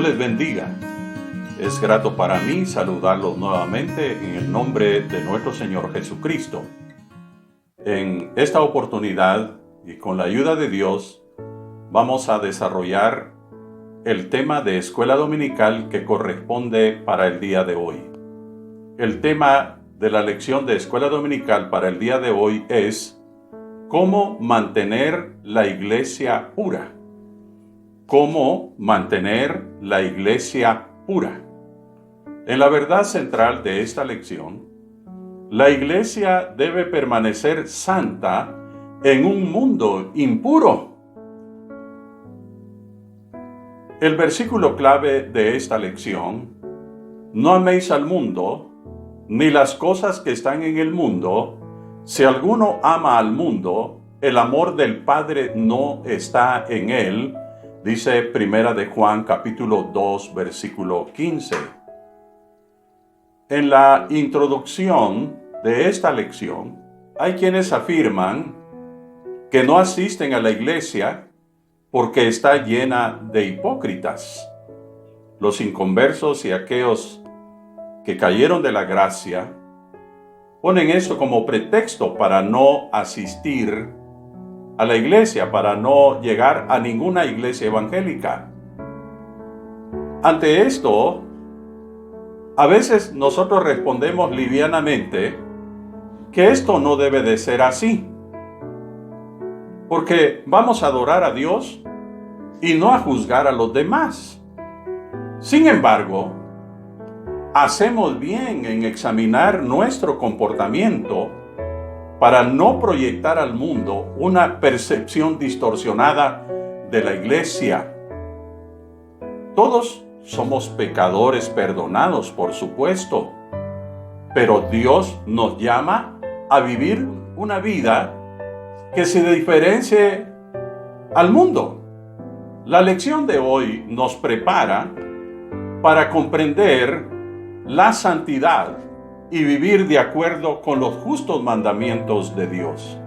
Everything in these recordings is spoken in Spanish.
Dios les bendiga. Es grato para mí saludarlos nuevamente en el nombre de nuestro Señor Jesucristo. En esta oportunidad y con la ayuda de Dios vamos a desarrollar el tema de escuela dominical que corresponde para el día de hoy. El tema de la lección de escuela dominical para el día de hoy es ¿cómo mantener la iglesia pura? ¿Cómo mantener la iglesia pura? En la verdad central de esta lección, la iglesia debe permanecer santa en un mundo impuro. El versículo clave de esta lección: no améis al mundo, ni las cosas que están en el mundo. Si alguno ama al mundo, el amor del Padre no está en él, dice Primera de Juan capítulo 2 versículo 15. En la introducción de esta lección, hay quienes afirman que no asisten a la iglesia porque está llena de hipócritas. Los inconversos y aquellos que cayeron de la gracia ponen eso como pretexto para no asistir a la iglesia, para no llegar a ninguna iglesia evangélica. Ante esto, a veces nosotros respondemos livianamente que esto no debe de ser así, porque vamos a adorar a Dios y no a juzgar a los demás. Sin embargo, hacemos bien en examinar nuestro comportamiento para no proyectar al mundo una percepción distorsionada de la iglesia. Todos somos pecadores perdonados, por supuesto, pero Dios nos llama a vivir una vida que se diferencie al mundo. La lección de hoy nos prepara para comprender la santidad y vivir de acuerdo con los justos mandamientos de Dios.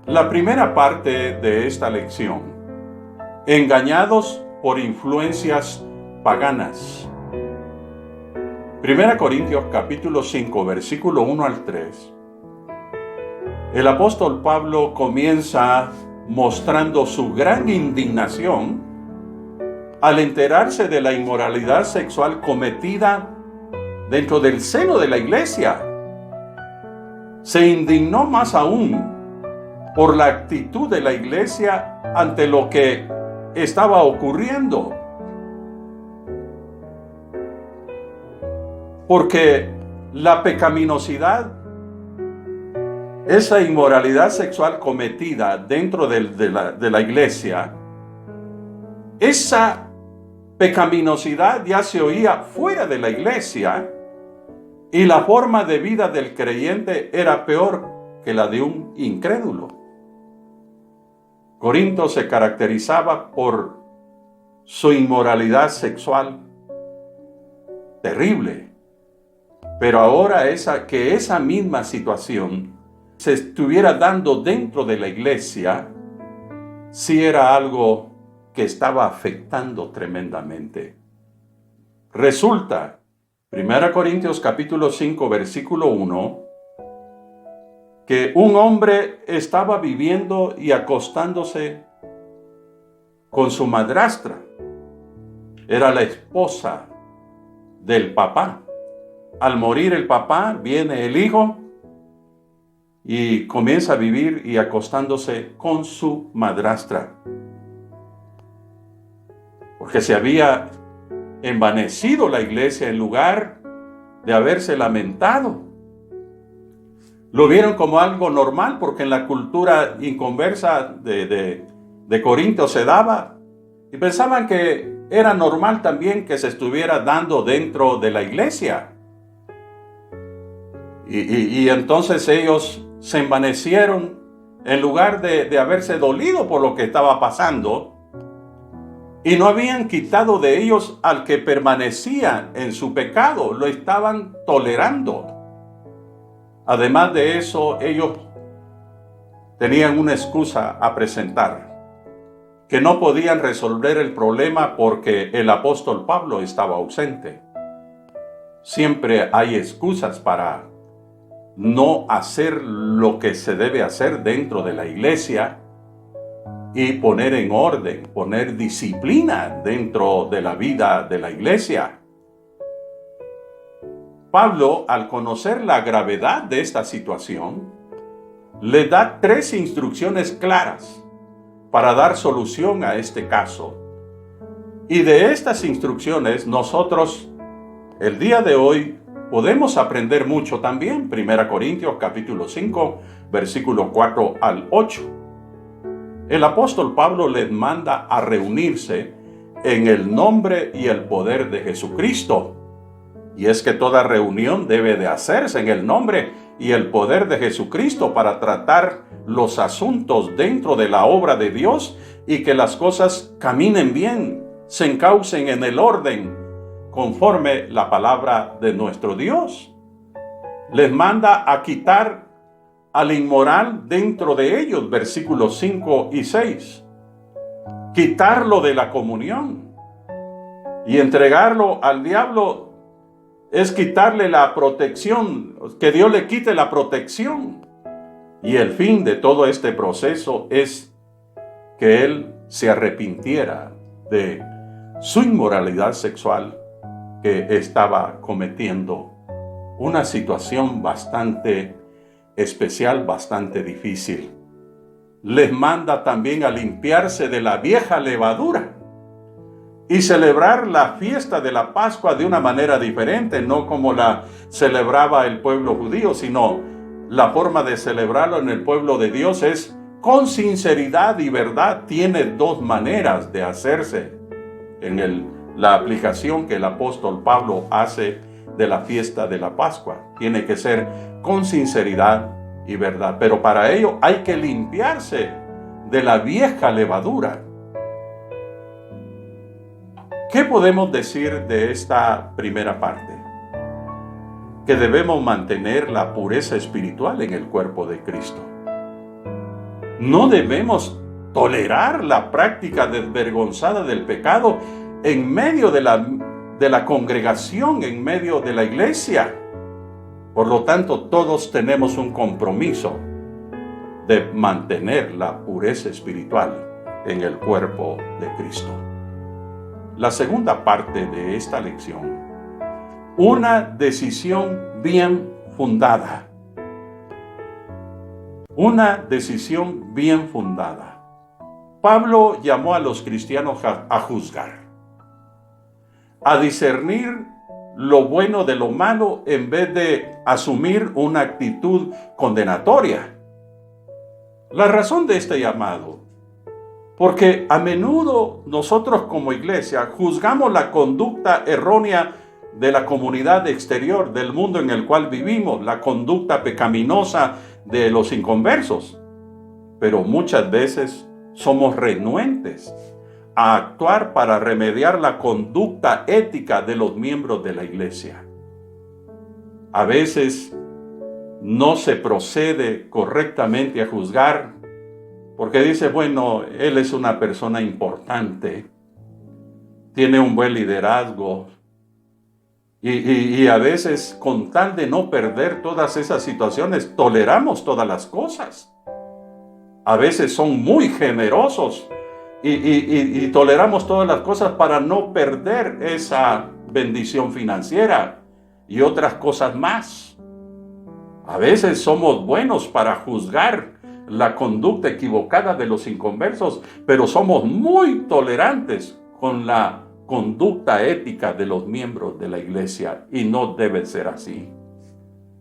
La primera parte de esta lección: engañados por influencias paganas. 1 Corintios capítulo 5 versículo 1 al 3. El apóstol Pablo comienza mostrando su gran indignación al enterarse de la inmoralidad sexual cometida dentro del seno de la iglesia. Se indignó más aún por la actitud de la iglesia ante lo que estaba ocurriendo. Porque la pecaminosidad, esa inmoralidad sexual cometida dentro de la iglesia, esa pecaminosidad ya se oía fuera de la iglesia, y la forma de vida del creyente era peor que la de un incrédulo. Corinto se caracterizaba por su inmoralidad sexual terrible, pero ahora que esa misma situación se estuviera dando dentro de la iglesia, sí era algo que estaba afectando tremendamente. Resulta, 1 Corintios capítulo 5 versículo 1, que un hombre estaba viviendo y acostándose con su madrastra. Era la esposa del papá. Al morir el papá, viene el hijo y comienza a vivir y acostándose con su madrastra, porque se había envanecido la iglesia en lugar de haberse lamentado. Lo vieron como algo normal, porque en la cultura inconversa de Corinto se daba, y pensaban que era normal también que se estuviera dando dentro de la iglesia. Y entonces ellos se envanecieron en lugar de haberse dolido por lo que estaba pasando, y no habían quitado de ellos al que permanecía en su pecado, lo estaban tolerando. Además de eso, ellos tenían una excusa a presentar. que no podían resolver el problema porque el apóstol Pablo estaba ausente. Siempre hay excusas para no hacer lo que se debe hacer dentro de la iglesia y poner en orden, poner disciplina dentro de la vida de la iglesia. Pablo, al conocer la gravedad de esta situación, le da 3 instrucciones claras para dar solución a este caso. Y de estas instrucciones nosotros, el día de hoy, podemos aprender mucho también. 1 Corintios capítulo 5, versículo 4 al 8. El apóstol Pablo les manda a reunirse en el nombre y el poder de Jesucristo. Y es que toda reunión debe de hacerse en el nombre y el poder de Jesucristo para tratar los asuntos dentro de la obra de Dios y que las cosas caminen bien, se encaucen en el orden conforme la palabra de nuestro Dios. Les manda a quitar al inmoral dentro de ellos, versículos 5 y 6. Quitarlo de la comunión y entregarlo al diablo es quitarle la protección, que Dios le quite la protección. Y el fin de todo este proceso es que él se arrepintiera de su inmoralidad sexual que estaba cometiendo. Una situación bastante especial, bastante difícil. Les manda también a limpiarse de la vieja levadura y celebrar la fiesta de la Pascua de una manera diferente, no como la celebraba el pueblo judío, sino la forma de celebrarlo en el pueblo de Dios es con sinceridad y verdad. Tiene 2 maneras de hacerse en la aplicación que el apóstol Pablo hace de la fiesta de la Pascua. Tiene que ser con sinceridad y verdad, pero para ello hay que limpiarse de la vieja levadura. ¿Qué podemos decir de esta primera parte? Que debemos mantener la pureza espiritual en el cuerpo de Cristo. No debemos tolerar la práctica desvergonzada del pecado en medio de la congregación, en medio de la iglesia. Por lo tanto, todos tenemos un compromiso de mantener la pureza espiritual en el cuerpo de Cristo. La segunda parte de esta lección, una decisión bien fundada. Una decisión bien fundada. Pablo llamó a los cristianos a juzgar, a discernir lo bueno de lo malo en vez de asumir una actitud condenatoria. La razón de este llamado, porque a menudo nosotros como iglesia juzgamos la conducta errónea de la comunidad exterior, del mundo en el cual vivimos, la conducta pecaminosa de los inconversos. Pero muchas veces somos renuentes a actuar para remediar la conducta ética de los miembros de la iglesia. A veces no se procede correctamente a juzgar porque dice, bueno, él es una persona importante, tiene un buen liderazgo, y a veces con tal de no perder todas esas situaciones, toleramos todas las cosas. A veces son muy generosos y toleramos todas las cosas para no perder esa bendición financiera y otras cosas más. A veces somos buenos para juzgar la conducta equivocada de los inconversos, pero somos muy tolerantes con la conducta ética de los miembros de la iglesia, y no debe ser así.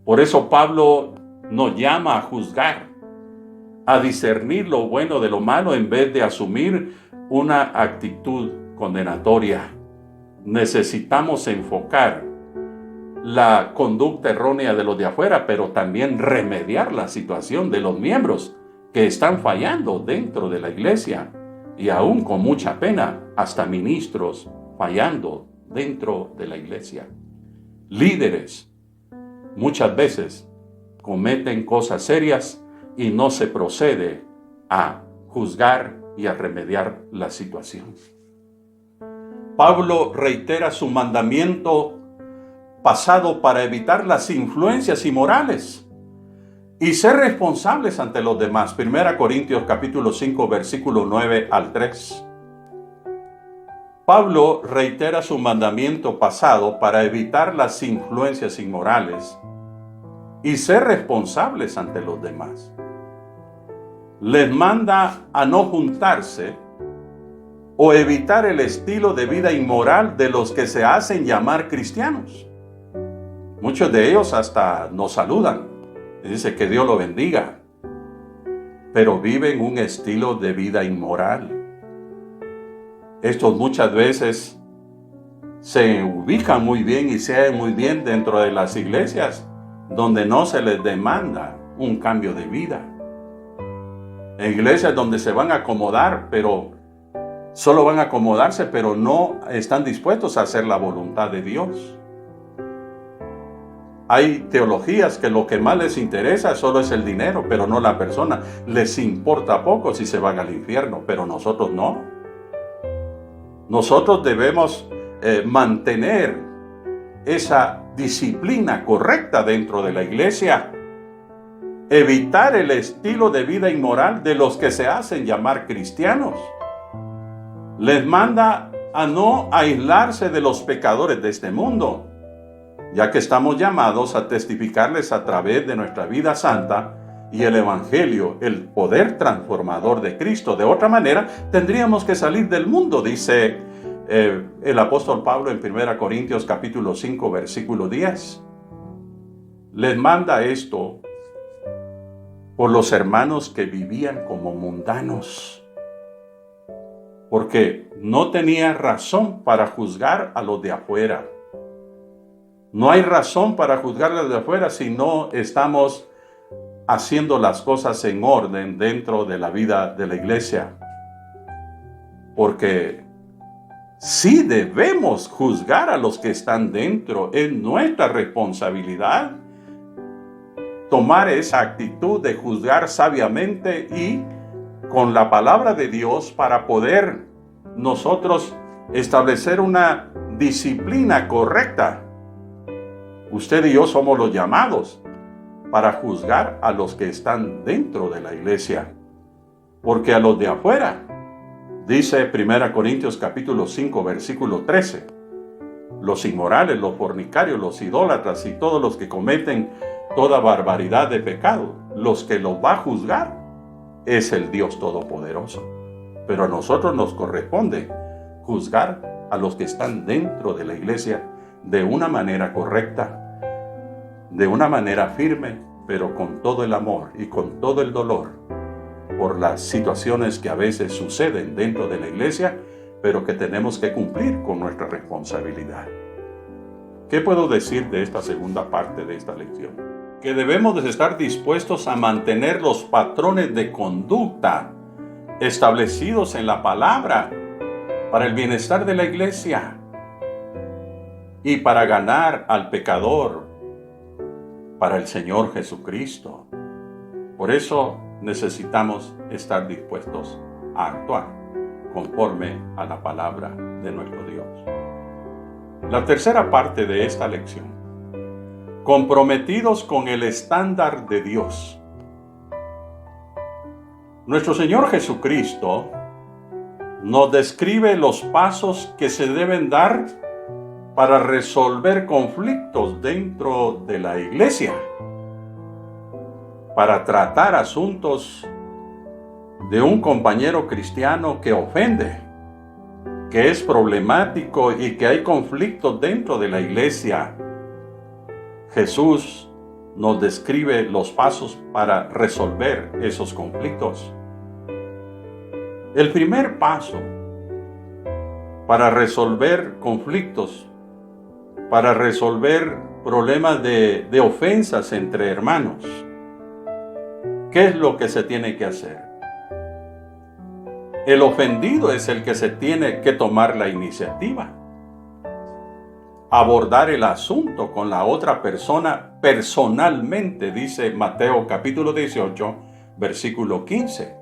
Por eso Pablo nos llama a juzgar, a discernir lo bueno de lo malo en vez de asumir una actitud condenatoria. Necesitamos enfocar la conducta errónea de los de afuera, pero también remediar la situación de los miembros que están fallando dentro de la iglesia, y aún con mucha pena, hasta ministros fallando dentro de la iglesia. Líderes muchas veces cometen cosas serias y no se procede a juzgar y a remediar la situación. Pablo reitera su mandamiento pasado para evitar las influencias inmorales y ser responsables ante los demás. 1 Corintios capítulo 5, versículo 9 al 3. Pablo reitera su mandamiento pasado para evitar las influencias inmorales y ser responsables ante los demás. Les manda a no juntarse o evitar el estilo de vida inmoral de los que se hacen llamar cristianos. Muchos de ellos hasta nos saludan y dicen que Dios lo bendiga, pero viven un estilo de vida inmoral. Estos muchas veces se ubican muy bien y se hallan muy bien dentro de las iglesias donde no se les demanda un cambio de vida. En iglesias donde se van a acomodar, pero solo van a acomodarse, pero no están dispuestos a hacer la voluntad de Dios. Hay teologías que lo que más les interesa solo es el dinero, pero no la persona. Les importa poco si se van al infierno, pero nosotros no. Nosotros debemos mantener esa disciplina correcta dentro de la iglesia. Evitar el estilo de vida inmoral de los que se hacen llamar cristianos. Les manda a no aislarse de los pecadores de este mundo, ya que estamos llamados a testificarles a través de nuestra vida santa y el Evangelio, el poder transformador de Cristo. De otra manera, tendríamos que salir del mundo, dice el apóstol Pablo en 1 Corintios capítulo 5, versículo 10. Les manda esto por los hermanos que vivían como mundanos, porque no tenía razón para juzgar a los de afuera. No hay razón para juzgar a los de afuera si no estamos haciendo las cosas en orden dentro de la vida de la iglesia. Porque sí debemos juzgar a los que están dentro. Es nuestra responsabilidad tomar esa actitud de juzgar sabiamente y con la palabra de Dios para poder nosotros establecer una disciplina correcta. Usted y yo somos los llamados para juzgar a los que están dentro de la iglesia, porque a los de afuera, dice 1 Corintios capítulo 5, versículo 13, los inmorales, los fornicarios, los idólatras y todos los que cometen toda barbaridad de pecado, los que los va a juzgar es el Dios Todopoderoso. Pero a nosotros nos corresponde juzgar a los que están dentro de la iglesia de una manera correcta, de una manera firme, pero con todo el amor y con todo el dolor por las situaciones que a veces suceden dentro de la iglesia, pero que tenemos que cumplir con nuestra responsabilidad. ¿Qué puedo decir de esta segunda parte de esta lección? Que debemos de estar dispuestos a mantener los patrones de conducta establecidos en la palabra para el bienestar de la iglesia y para ganar al pecador para el Señor Jesucristo. Por eso necesitamos estar dispuestos a actuar conforme a la palabra de nuestro Dios. La tercera parte de esta lección: comprometidos con el estándar de Dios. Nuestro Señor Jesucristo nos describe los pasos que se deben dar para resolver conflictos dentro de la iglesia, para tratar asuntos de un compañero cristiano que ofende, que es problemático y que hay conflictos dentro de la iglesia. Jesús nos describe los pasos para resolver esos conflictos. El primer paso para resolver conflictos, para resolver problemas de ofensas entre hermanos, ¿qué es lo que se tiene que hacer? El ofendido es el que se tiene que tomar la iniciativa, abordar el asunto con la otra persona personalmente, dice Mateo capítulo 18, versículo 15.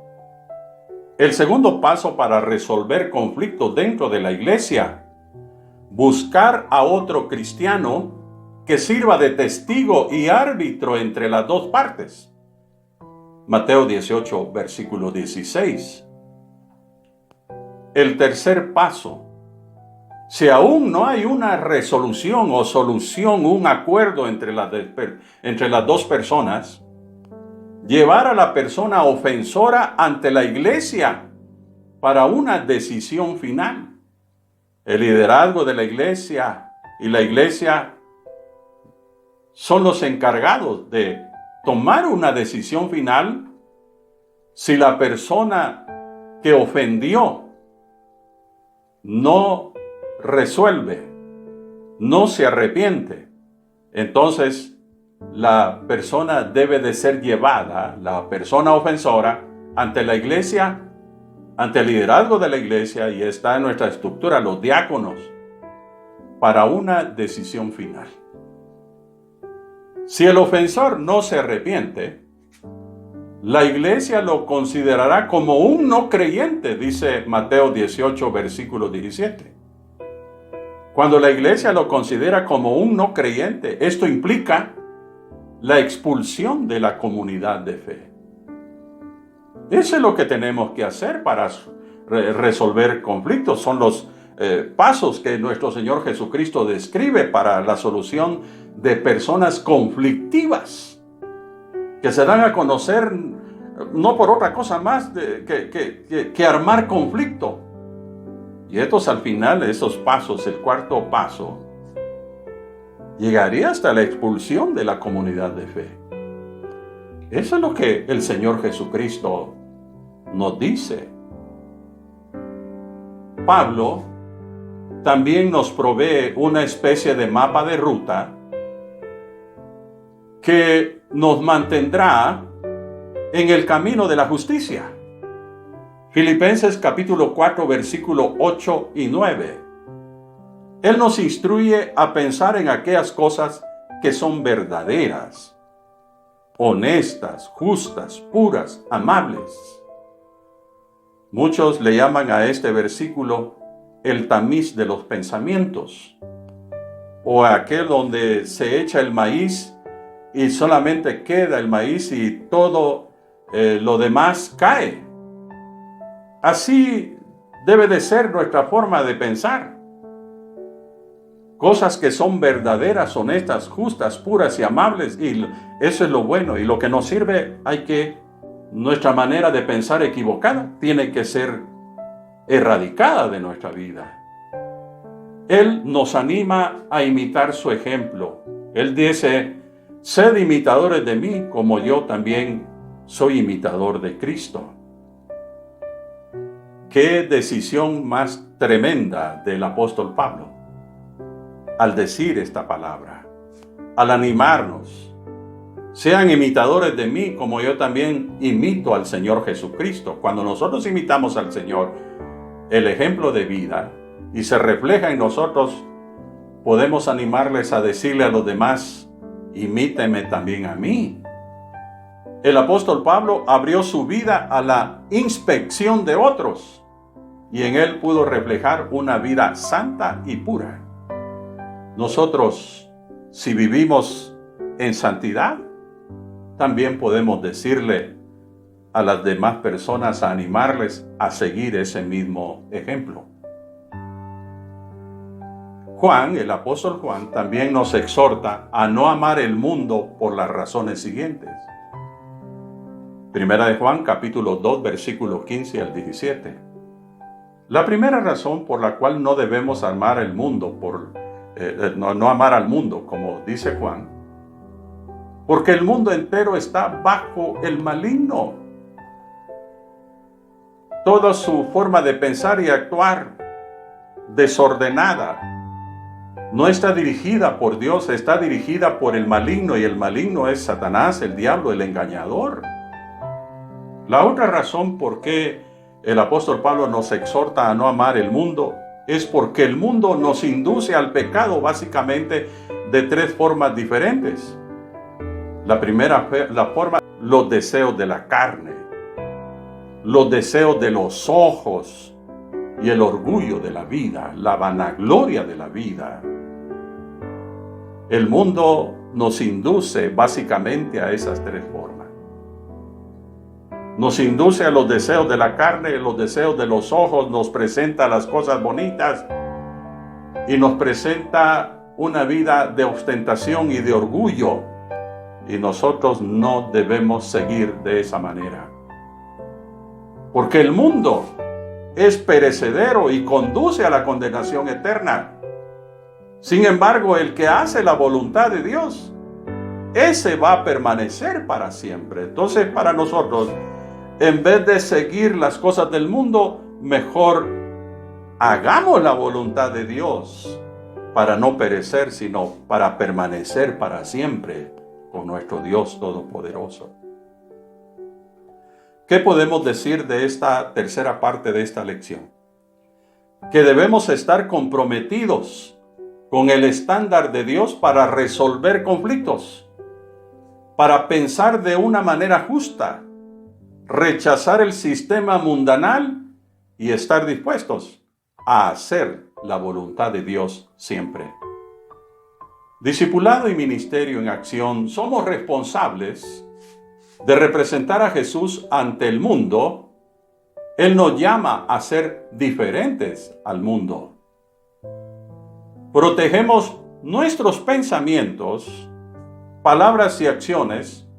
El segundo paso para resolver conflictos dentro de la iglesia: buscar a otro cristiano que sirva de testigo y árbitro entre las dos partes. Mateo 18, versículo 16. El tercer paso: si aún no hay una resolución o solución, un acuerdo entre las dos personas, llevar a la persona ofensora ante la iglesia para una decisión final. El liderazgo de la iglesia y la iglesia son los encargados de tomar una decisión final. Si la persona que ofendió no resuelve, no se arrepiente, entonces la persona debe de ser llevada, la persona ofensora, ante la iglesia, ante el liderazgo de la iglesia, y está en nuestra estructura, los diáconos, para una decisión final. Si el ofensor no se arrepiente, la iglesia lo considerará como un no creyente, dice Mateo 18, versículo 17. Cuando la iglesia lo considera como un no creyente, esto implica la expulsión de la comunidad de fe. Eso es lo que tenemos que hacer para resolver conflictos. Son los pasos que nuestro Señor Jesucristo describe para la solución de personas conflictivas, que se dan a conocer no por otra cosa más que armar conflicto. Y estos, al final, esos pasos, el cuarto paso, llegaría hasta la expulsión de la comunidad de fe. Eso es lo que el Señor Jesucristo nos dice. Pablo también nos provee una especie de mapa de ruta que nos mantendrá en el camino de la justicia. Filipenses capítulo 4, versículo 8 y 9. Él nos instruye a pensar en aquellas cosas que son verdaderas, honestas, justas, puras, amables. Muchos le llaman a este versículo el tamiz de los pensamientos, o aquel donde se echa el maíz y solamente queda el maíz y todo lo demás cae. Así debe de ser nuestra forma de pensar. Cosas que son verdaderas, honestas, justas, puras y amables, y eso es lo bueno. Y lo que nos sirve, nuestra manera de pensar equivocada tiene que ser erradicada de nuestra vida. Él nos anima a imitar su ejemplo. Él dice: sed imitadores de mí, como yo también soy imitador de Cristo. Qué decisión más tremenda del apóstol Pablo al decir esta palabra, al animarnos: sean imitadores de mí como yo también imito al Señor Jesucristo. Cuando nosotros imitamos al Señor, el ejemplo de vida, y se refleja en nosotros, podemos animarles a decirle a los demás: imíteme también a mí. El apóstol Pablo abrió su vida a la inspección de otros, y en él pudo reflejar una vida santa y pura. Nosotros, si vivimos en santidad, también podemos decirle a las demás personas, a animarles a seguir ese mismo ejemplo. Juan, el apóstol Juan, también nos exhorta a no amar el mundo por las razones siguientes. Primera de Juan, capítulo 2, versículos 15 al 17. La primera razón por la cual no debemos amar el mundo, no amar al mundo, como dice Juan, porque el mundo entero está bajo el maligno. Toda su forma de pensar y actuar desordenada no está dirigida por Dios, está dirigida por el maligno, y el maligno es Satanás, el diablo, el engañador. La otra razón por qué el apóstol Pablo nos exhorta a no amar el mundo es porque el mundo nos induce al pecado básicamente de tres formas diferentes. La primera, la forma, los deseos de la carne, los deseos de los ojos y el orgullo de la vida, la vanagloria de la vida. El mundo nos induce básicamente a esas tres formas. Nos induce a los deseos de la carne, los deseos de los ojos, nos presenta las cosas bonitas y nos presenta una vida de ostentación y de orgullo. Y nosotros no debemos seguir de esa manera. Porque el mundo es perecedero y conduce a la condenación eterna. Sin embargo, el que hace la voluntad de Dios, ese va a permanecer para siempre. Entonces, para nosotros, en vez de seguir las cosas del mundo, mejor hagamos la voluntad de Dios para no perecer, sino para permanecer para siempre con nuestro Dios Todopoderoso. ¿Qué podemos decir de esta tercera parte de esta lección? Que debemos estar comprometidos con el estándar de Dios para resolver conflictos, para pensar de una manera justa, rechazar el sistema mundanal y estar dispuestos a hacer la voluntad de Dios siempre. Discipulado y ministerio en acción, somos responsables de representar a Jesús ante el mundo. Él nos llama a ser diferentes al mundo. Protegemos nuestros pensamientos, palabras y acciones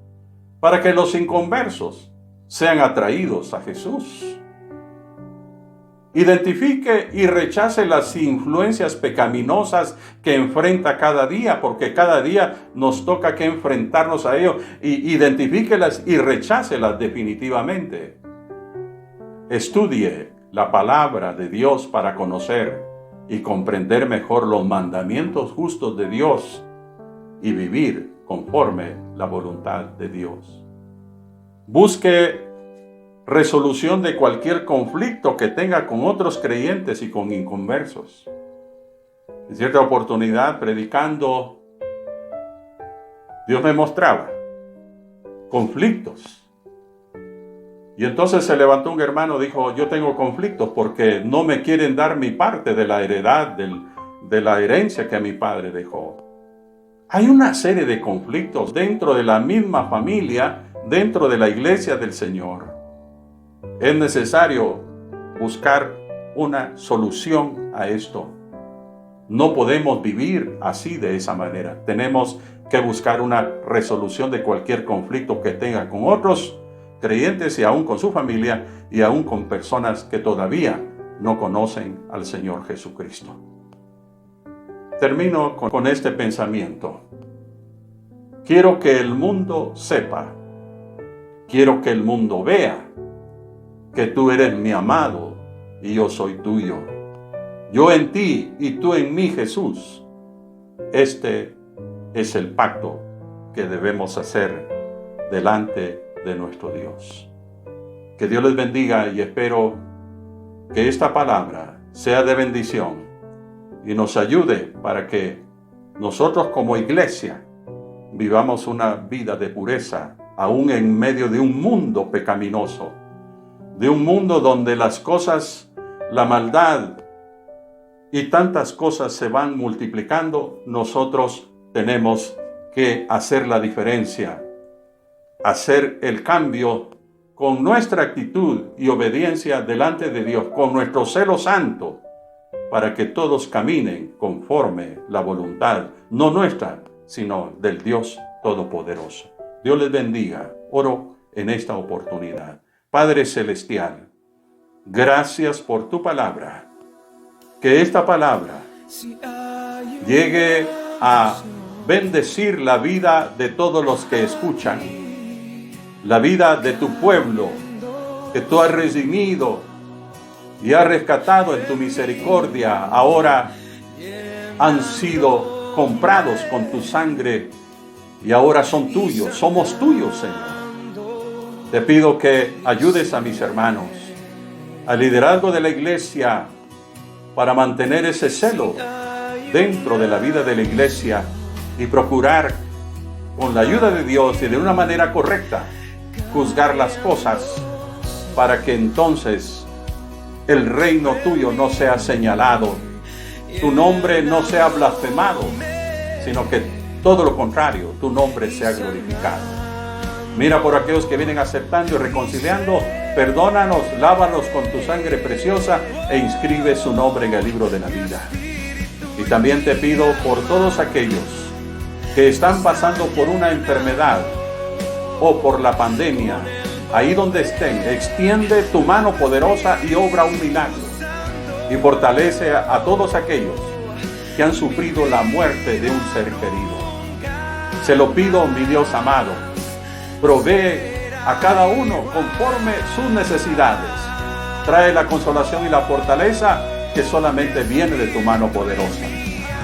para que los inconversos sean atraídos a Jesús. Identifique y rechace las influencias pecaminosas que enfrenta cada día, porque cada día nos toca que enfrentarnos a ello. Identifíquelas y rechácelas definitivamente. Estudie la palabra de Dios para conocer y comprender mejor los mandamientos justos de Dios y vivir conforme la voluntad de Dios. Busque resolución de cualquier conflicto que tenga con otros creyentes y con inconversos. En cierta oportunidad, predicando, Dios me mostraba conflictos. Y entonces se levantó un hermano y dijo: yo tengo conflictos porque no me quieren dar mi parte de la heredad, de la herencia que mi padre dejó. Hay una serie de conflictos dentro de la misma familia, dentro de la iglesia del Señor. Es necesario buscar una solución a esto. No podemos vivir así, de esa manera. Tenemos que buscar una resolución de cualquier conflicto que tenga con otros creyentes y aún con su familia y aún con personas que todavía no conocen al Señor Jesucristo. Termino con este pensamiento. Quiero que el mundo sepa, quiero que el mundo vea que tú eres mi amado y yo soy tuyo. Yo en ti y tú en mí, Jesús. Este es el pacto que debemos hacer delante de nuestro Dios. Que Dios les bendiga y espero que esta palabra sea de bendición y nos ayude para que nosotros como iglesia vivamos una vida de pureza, aún en medio de un mundo pecaminoso, de un mundo donde las cosas, la maldad y tantas cosas se van multiplicando. Nosotros tenemos que hacer la diferencia, hacer el cambio con nuestra actitud y obediencia delante de Dios, con nuestro celo santo, para que todos caminen conforme la voluntad, no nuestra, sino del Dios Todopoderoso. Dios les bendiga. Oro en esta oportunidad. Padre Celestial, gracias por tu palabra. Que esta palabra llegue a bendecir la vida de todos los que escuchan, la vida de tu pueblo que tú has redimido y has rescatado en tu misericordia. Ahora han sido comprados con tu sangre y ahora son tuyos, somos tuyos, Señor. Te pido que ayudes a mis hermanos, al liderazgo de la iglesia, para mantener ese celo dentro de la vida de la iglesia y procurar, con la ayuda de Dios y de una manera correcta, juzgar las cosas para que entonces el reino tuyo no sea señalado, tu nombre no sea blasfemado, sino que todo lo contrario, tu nombre sea glorificado. Mira por aquellos que vienen aceptando y reconciliando, perdónanos, lávalos con tu sangre preciosa e inscribe su nombre en el libro de la vida. Y también te pido por todos aquellos que están pasando por una enfermedad o por la pandemia, ahí donde estén, extiende tu mano poderosa y obra un milagro. Y fortalece a todos aquellos que han sufrido la muerte de un ser querido. Se lo pido, mi Dios amado, provee a cada uno conforme sus necesidades. Trae la consolación y la fortaleza que solamente viene de tu mano poderosa.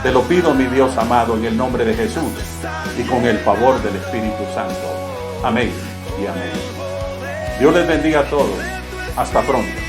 Te lo pido, mi Dios amado, en el nombre de Jesús y con el favor del Espíritu Santo. Amén y amén. Dios les bendiga a todos. Hasta pronto.